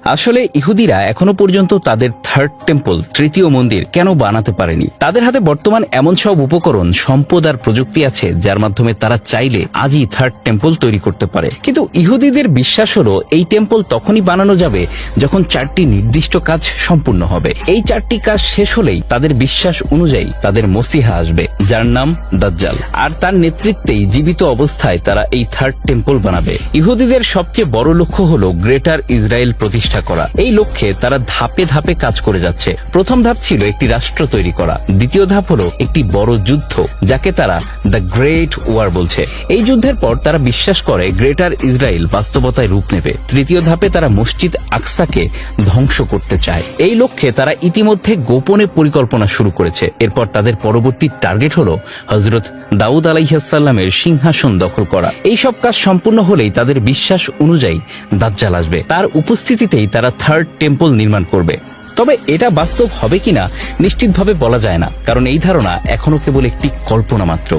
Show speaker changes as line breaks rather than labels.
আসলে ইহুদিরা এখনো পর্যন্ত তাদের থার্ড টেম্পল, তৃতীয় মন্দির কেন বানাতে পারেনি? তাদের হাতে বর্তমান এমন সব উপকরণ, সম্পদ আর প্রযুক্তি আছে যার মাধ্যমে তারা চাইলে আজই থার্ড টেম্পল তৈরি করতে পারে। কিন্তু ইহুদিদের বিশ্বাস হলো এই টেম্পল তখনই বানানো যাবে যখন 4টি নির্দিষ্ট কাজ সম্পূর্ণ হবে। এই 4টি কাজ শেষ হলেই তাদের বিশ্বাস অনুযায়ী তাদের মসিহা আসবে, যার নাম দাজ্জাল, আর তার নেতৃত্বেই জীবিত অবস্থায় তারা এই থার্ড টেম্পল বানাবে। ইহুদিদের সবচেয়ে বড় লক্ষ্য হলো গ্রেটার ইসরায়েল প্রতিষ্ঠা করা। এই লক্ষ্যে তারা ধাপে ধাপে কাজ করে যাচ্ছে। প্রথম ধাপ ছিল একটি রাষ্ট্র তৈরি করা। দ্বিতীয় ধাপ হলো একটি বড় যুদ্ধ, যাকে তারা দ্য গ্রেট ওয়ার বলছে। এই যুদ্ধের পর তারা বিশ্বাস করে গ্রেটার ইসরায়েল বাস্তবতায় রূপ নেবে। তৃতীয় ধাপে তারা মসজিদ আকসাকে ধ্বংস করতে চায়। এই লক্ষ্যে তারা ইতিমধ্যে গোপনে পরিকল্পনা শুরু করেছে। এরপর তাদের পরবর্তী টার্গেট হলো হযরত দাউদ আলাইহিসসালামের সিংহাসন দখল করা। এই সব কাজ সম্পূর্ণ হলেই তাদের বিশ্বাস অনুযায়ী দাজ্জাল আসবে। তার উপস্থিতিতেই তারা থার্ড টেম্পল নির্মাণ করবে। তবে এটা বাস্তব হবে কিনা নিশ্চিতভাবে বলা যায় না, কারণ এই ধারণা এখনো কেবল একটি কল্পনা মাত্র।